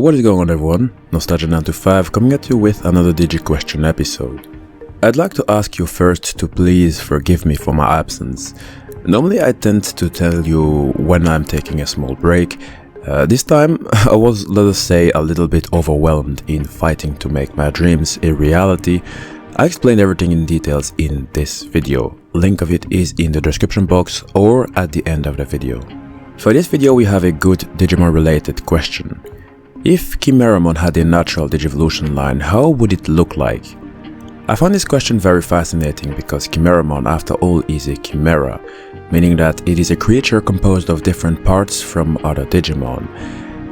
what is going on everyone, Nostalgia925 coming at you with another Digi question episode. I'd like to ask you first to please forgive me for my absence. Normally I tend to tell you when I'm taking a small break. This time I was, let us say, a little bit overwhelmed in fighting to make my dreams a reality. I explained everything in details in this video. Link of it is in the description box or at the end of the video. For this video we have a good Digimon related question. If Kimeramon had a natural Digivolution line, how would it look like? I find this question very fascinating because Kimeramon after all is a chimera, meaning that it is a creature composed of different parts from other Digimon.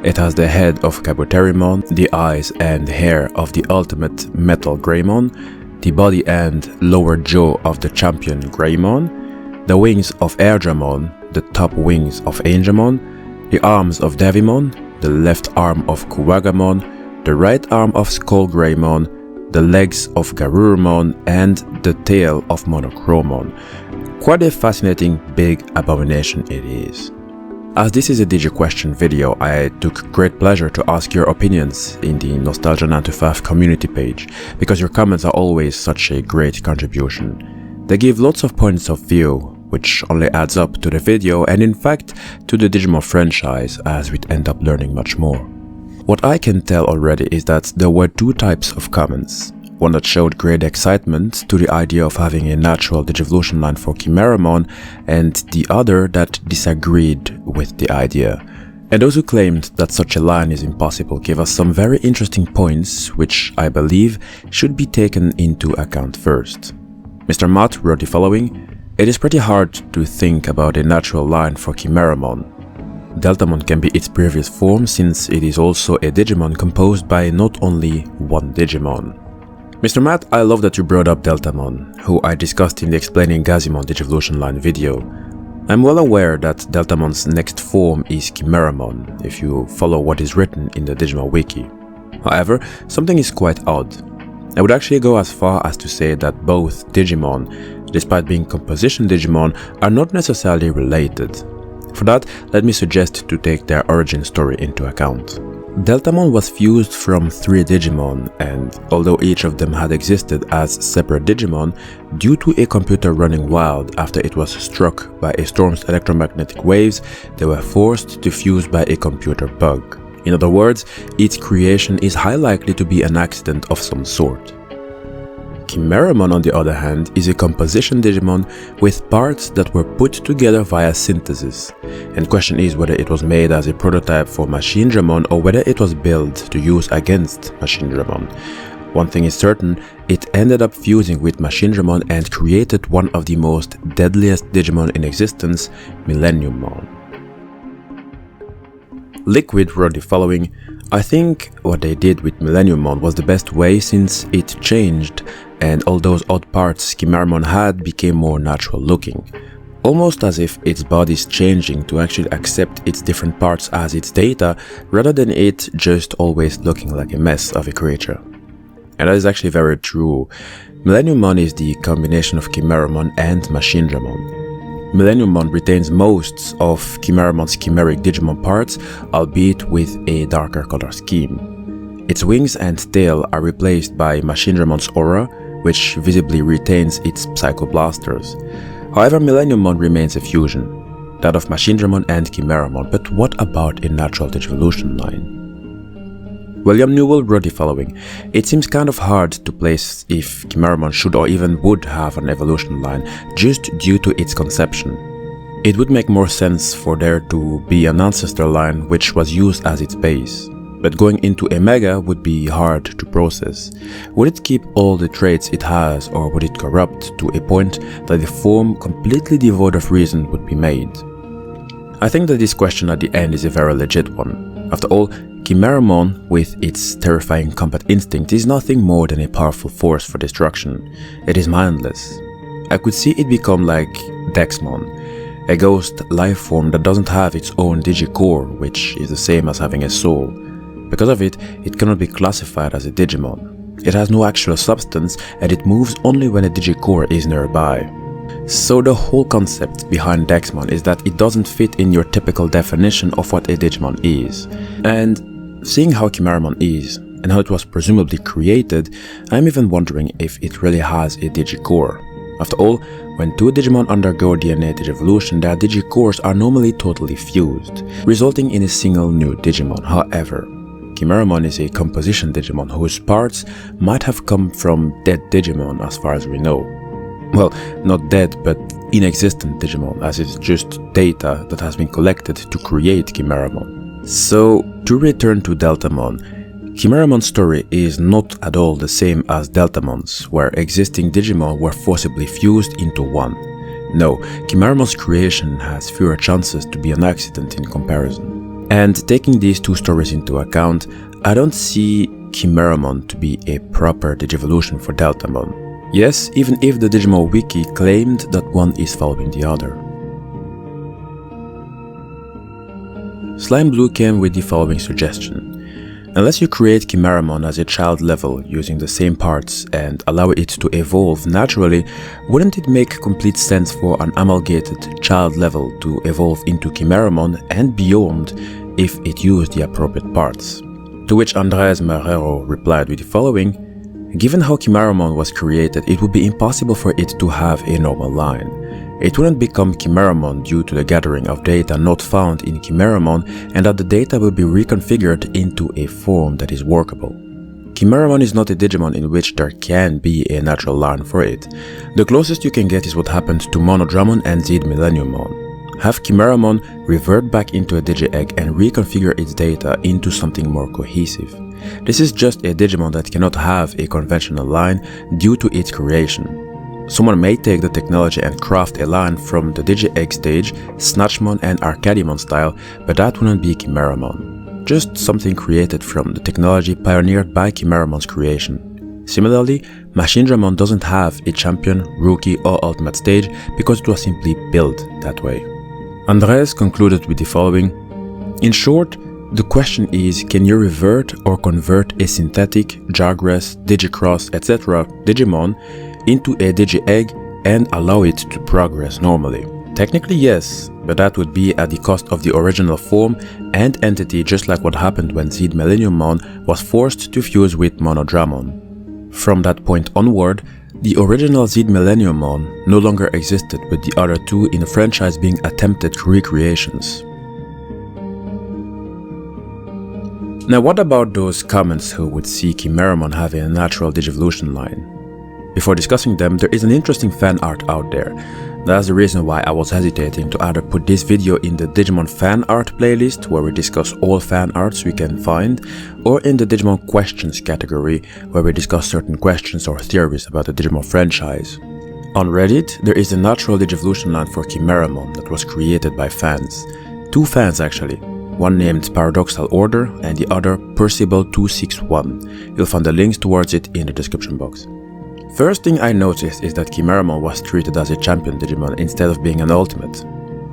It has the head of Kabuterimon, the eyes and hair of the ultimate Metal Greymon, the body and lower jaw of the champion Greymon, the wings of Airdramon, the top wings of Angemon, the arms of Devimon, the left arm of Kuwagamon, the right arm of Skullkimeramon, the legs of Garurumon, and the tail of Monochromon. Quite a fascinating big abomination it is. As this is a Digi question video, I took great pleasure to ask your opinions in the Nostalgia925 community page, because your comments are always such a great contribution. They give lots of points of view, which only adds up to the video and in fact to the Digimon franchise, as we'd end up learning much more. What I can tell already is that there were two types of comments. One that showed great excitement to the idea of having a natural Digivolution line for Kimeramon, and the other that disagreed with the idea. And those who claimed that such a line is impossible gave us some very interesting points, which I believe should be taken into account first. Mr. Matt wrote the following: "It is pretty hard to think about a natural line for Kimeramon. Deltamon can be its previous form since it is also a Digimon composed by not only one Digimon." Mr. Matt, I love that you brought up Deltamon, who I discussed in the Explaining Gazimon Digivolution line video. I'm well aware that Deltamon's next form is Kimeramon, if you follow what is written in the Digimon wiki. However, something is quite odd. I would actually go as far as to say that both Digimon, despite being composition Digimon, are not necessarily related. For that, let me suggest to take their origin story into account. Deltamon was fused from 3 Digimon, and although each of them had existed as separate Digimon, due to a computer running wild after it was struck by a storm's electromagnetic waves, they were forced to fuse by a computer bug. In other words, its creation is highly likely to be an accident of some sort. Kimeramon, on the other hand, is a composition Digimon with parts that were put together via synthesis, and the question is whether it was made as a prototype for MagnaKimeramon or whether it was built to use against MagnaKimeramon. One thing is certain, it ended up fusing with MagnaKimeramon and created one of the most deadliest Digimon in existence, Millenniummon. Liquid wrote the following: "I think what they did with Millenniummon was the best way since it changed, and all those odd parts Kimeramon had became more natural looking. Almost as if its body's changing to actually accept its different parts as its data, rather than it just always looking like a mess of a creature." And that is actually very true. Millenniummon is the combination of Kimeramon and MagnaKimeramon. Millenniummon retains most of Kimeramon's chimeric Digimon parts, albeit with a darker color scheme. Its wings and tail are replaced by MagnaKimeramon's aura, which visibly retains its psychoblasters. However, Millenniummon remains a fusion, that of MagnaKimeramon and Kimeramon, but what about a natural Digivolution line? William Newell wrote the following: "It seems kind of hard to place if Kimeramon should or even would have an evolution line, just due to its conception. It would make more sense for there to be an ancestor line which was used as its base. But going into a Mega would be hard to process. Would it keep all the traits it has, or would it corrupt to a point that the form completely devoid of reason would be made?" I think that this question at the end is a very legit one. After all, Kimeramon, with its terrifying combat instinct, is nothing more than a powerful force for destruction. It is mindless. I could see it become like Dexmon, a ghost life form that doesn't have its own Digicore, which is the same as having a soul. Because of it, it cannot be classified as a Digimon. It has no actual substance, and it moves only when a Digicore is nearby. So the whole concept behind Dexmon is that it doesn't fit in your typical definition of what a Digimon is. And Seeing how Kimeramon is, and how it was presumably created, I'm even wondering if it really has a Digicore. After all, when two Digimon undergo DNA Digivolution, their Digicores are normally totally fused, resulting in a single new Digimon. However, Kimeramon is a composition Digimon whose parts might have come from dead Digimon as far as we know. Well, not dead, but inexistent Digimon, as it's just data that has been collected to create Kimeramon. So, to return to Deltamon, Kimeramon's story is not at all the same as Deltamon's, where existing Digimon were forcibly fused into one. No, Kimeramon's creation has fewer chances to be an accident in comparison. And taking these two stories into account, I don't see Kimeramon to be a proper Digivolution for Deltamon. Yes, even if the Digimon Wiki claimed that one is following the other. Slime Blue came with the following suggestion. Unless you create Kimeramon as a child level using the same parts and allow it to evolve naturally, wouldn't it make complete sense for an amalgamated child level to evolve into Kimeramon and beyond if it used the appropriate parts? To which Andres Marrero replied with the following. Given how Kimeramon was created, it would be impossible for it to have a normal line. It wouldn't become Kimeramon due to the gathering of data not found in Kimeramon, and that the data will be reconfigured into a form that is workable. Kimeramon is not a Digimon in which there can be a natural line for it. The closest you can get is what happened to Monodramon and Zed Millenniummon. Have Kimeramon revert back into a Digi-Egg and reconfigure its data into something more cohesive. This is just a Digimon that cannot have a conventional line due to its creation. Someone may take the technology and craft a line from the Digi-Egg stage, Snatchmon and Arcadimon style, but that wouldn't be Kimeramon. Just something created from the technology pioneered by Kimeramon's creation. Similarly, Machindramon doesn't have a champion, rookie or ultimate stage because it was simply built that way. Andres concluded with the following. In short, the question is, can you revert or convert a synthetic, Jagras, Digicross, etc. Digimon into a Digi-Egg and allow it to progress normally? Technically yes, but that would be at the cost of the original form and entity, just like what happened when Zed Millenniummon was forced to fuse with Monodramon. From that point onward, the original Zed Millenniummon no longer existed, with the other two in the franchise being attempted recreations. Now what about those comments who would see Kimeramon having a natural Digivolution line? Before discussing them, there is an interesting fan art out there. That's the reason why I was hesitating to either put this video in the Digimon fan art playlist, where we discuss all fan arts we can find, or in the Digimon questions category, where we discuss certain questions or theories about the Digimon franchise. On Reddit, there is a natural Digivolution line for Kimeramon that was created by fans. Two fans actually, one named Paradoxal Order and the other Percival261. You'll find the links towards it in the description box. First thing I noticed is that Kimeramon was treated as a champion Digimon instead of being an ultimate.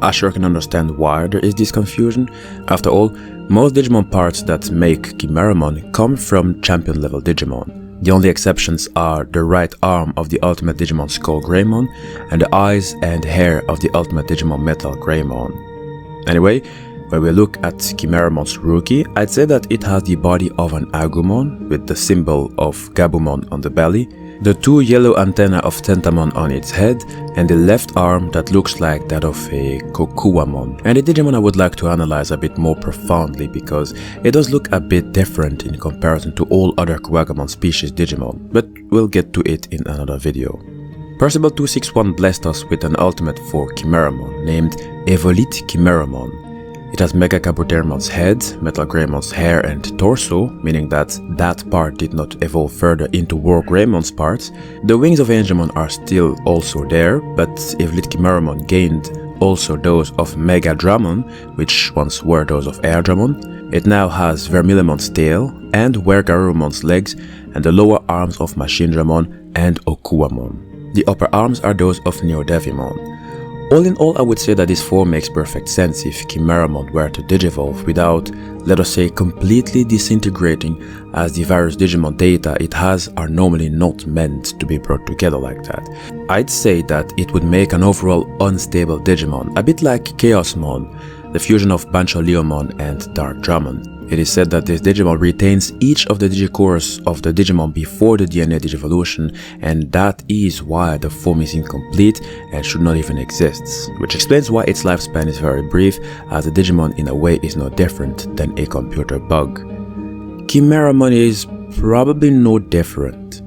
I sure can understand why there is this confusion. After all, most Digimon parts that make Kimeramon come from champion level Digimon. The only exceptions are the right arm of the ultimate Digimon Skullkimeramon and the eyes and hair of the ultimate Digimon MetalKimeramon. Anyway, when we look at Kimeramon's rookie, I'd say that it has the body of an Agumon with the symbol of Gabumon on the belly, the two yellow antennae of Tentamon on its head, and the left arm that looks like that of a Kokuamon. And a Digimon I would like to analyze a bit more profoundly because it does look a bit different in comparison to all other Kuwagamon species Digimon, but we'll get to it in another video. Percival261 blessed us with an ultimate for Kimeramon named EvoliteKimeramon. It has MagnaKimeramon head, MetalKimeramon's hair and torso, meaning that that part did not evolve further into WarGreymon's parts. The wings of Angemon are still also there, but EvoliteKimeramon gained also those of Megadramon, which once were those of Airdramon. It now has Vermilimon's tail and Wergarumon's legs and the lower arms of Machindramon and Okuamon. The upper arms are those of Neodevimon. All in all, I would say that this form makes perfect sense if Kimeramon were to digivolve without, let us say, completely disintegrating, as the various Digimon data it has are normally not meant to be brought together like that. I'd say that it would make an overall unstable Digimon, a bit like Chaosmon, the fusion of Bancholeomon and Darkdramon. It is said that this Digimon retains each of the Digicores of the Digimon before the DNA Digivolution, and that is why the form is incomplete and should not even exist, which explains why its lifespan is very brief, as the Digimon in a way is no different than a computer bug. Kimeramon is probably no different.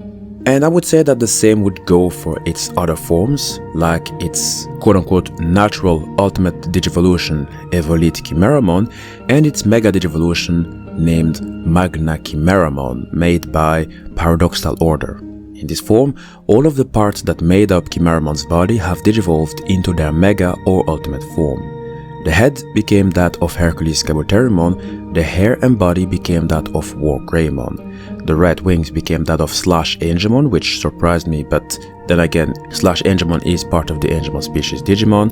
And I would say that the same would go for its other forms, like its quote-unquote natural ultimate Digivolution EvoliteKimeramon and its Mega Digivolution named MagnaKimeramon, made by Paradoxal Order. In this form, all of the parts that made up Kimeramon's body have digivolved into their Mega or Ultimate form. The head became that of Skullkimeramon, the hair and body became that of Wargreymon, the right wings became that of Angemon, which surprised me, but then again, Angemon is part of the Angemon species Digimon.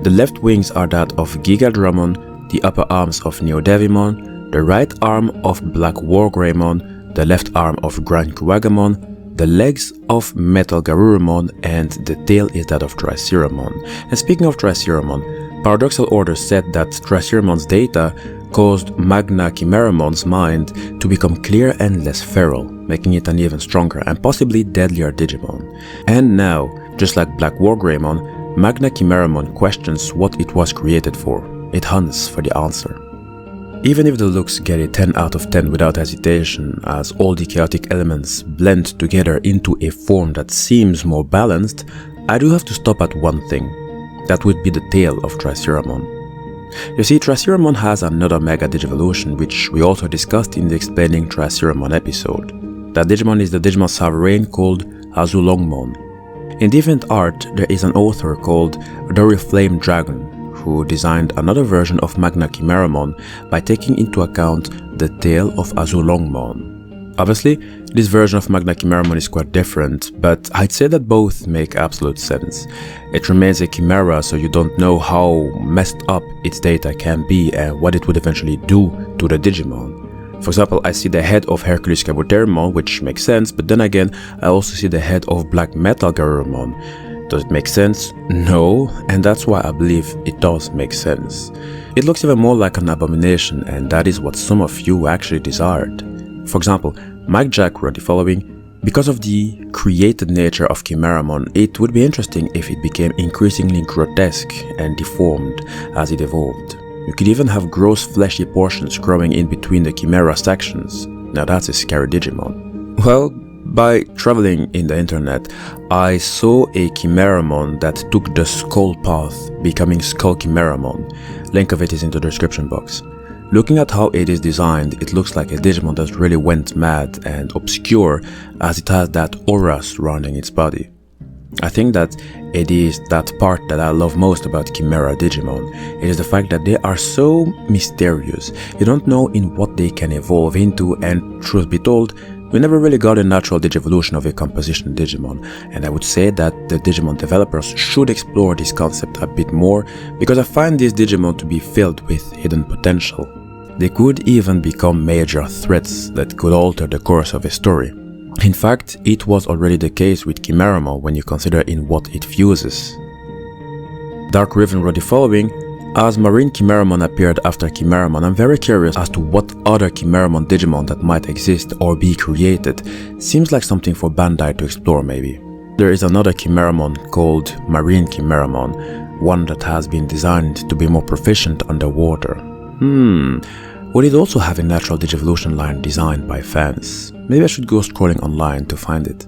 The left wings are that of Gigadramon, the upper arms of Neodevimon, the right arm of Black Wargreymon, the left arm of Grand Kuwagamon, the legs of Metal Garurumon, and the tail is that of Triceramon. And speaking of Triceramon, Paradoxal Order said that Triceramon's data caused MagnaKimeramon's mind to become clear and less feral, making it an even stronger and possibly deadlier Digimon. And now, just like Black Wargreymon, MagnaKimeramon questions what it was created for. It hunts for the answer. Even if the looks get a 10 out of 10 without hesitation, as all the chaotic elements blend together into a form that seems more balanced, I do have to stop at one thing. That would be the tail of Triceramon. You see, Triceramon has another Mega Digivolution, which we also discussed in the Explaining Triceramon episode. That Digimon is the Digimon Sovereign called Azulongmon. In DeviantArt, there is an author called Flame Dragon, who designed another version of MagnaKimeramon by taking into account the tail of Azulongmon. Obviously, this version of MagnaKimeramon is quite different, but I'd say that both make absolute sense. It remains a chimera, so you don't know how messed up its data can be and what it would eventually do to the Digimon. For example, I see the head of Skullkimeramon, which makes sense, but then again, I also see the head of Black Metal Garurumon. Does it make sense? No, and that's why I believe it does make sense. It looks even more like an abomination, and that is what some of you actually desired. For example, Mike Jack wrote the following: because of the created nature of Kimeramon, it would be interesting if it became increasingly grotesque and deformed as it evolved. You could even have gross fleshy portions growing in between the Chimera sections. Now that's a scary Digimon. Well, by traveling in the internet, I saw a Kimeramon that took the skull path, becoming Skullkimeramon. Link of it is in the description box. Looking at how it is designed, it looks like a Digimon that really went mad and obscure, as it has that aura surrounding its body. I think that it is that part that I love most about Chimera Digimon. It is the fact that they are so mysterious. You don't know in what they can evolve into, and truth be told, we never really got a natural Digivolution of a composition Digimon, and I would say that the Digimon developers should explore this concept a bit more, because I find these Digimon to be filled with hidden potential. They could even become major threats that could alter the course of a story. In fact, it was already the case with Kimeramon when you consider in what it fuses. Dark Riven wrote the following: as Marine Kimeramon appeared after Kimeramon, I'm very curious as to what other Kimeramon Digimon that might exist or be created. Seems like something for Bandai to explore maybe. There is another Kimeramon called Marine Kimeramon, one that has been designed to be more proficient underwater. Would it also have a natural Digivolution line designed by fans? Maybe I should go scrolling online to find it.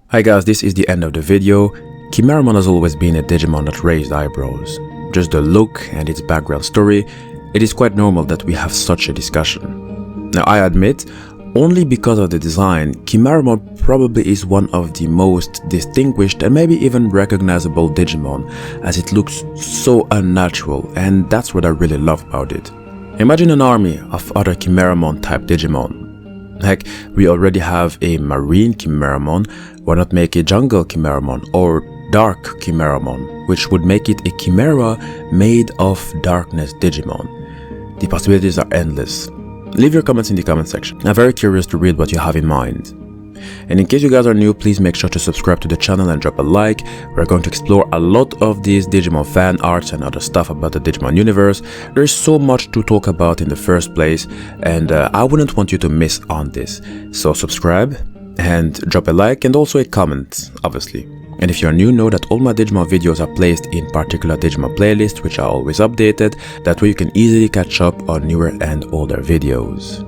Hi guys, this is the end of the video. Kimeramon has always been a Digimon that raised eyebrows. Just the look and its background story, it is quite normal that we have such a discussion. Now I admit, only because of the design, Kimeramon probably is one of the most distinguished and maybe even recognizable Digimon, as it looks so unnatural, and that's what I really love about it. Imagine an army of other Kimeramon type Digimon. Heck, we already have a Marine Kimeramon, why not make a Jungle Kimeramon or Dark Kimeramon, which would make it a Chimera made of darkness Digimon. The possibilities are endless. Leave your comments in the comment section. I'm very curious to read what you have in mind. And in case you guys are new, please make sure to subscribe to the channel and drop a like. We're going to explore a lot of these Digimon fan arts and other stuff about the Digimon universe. There's so much to talk about in the first place, and I wouldn't want you to miss on this. So subscribe and drop a like and also a comment, obviously. And if you're new, know that all my Digimon videos are placed in particular Digimon playlists, which are always updated. That way you can easily catch up on newer and older videos.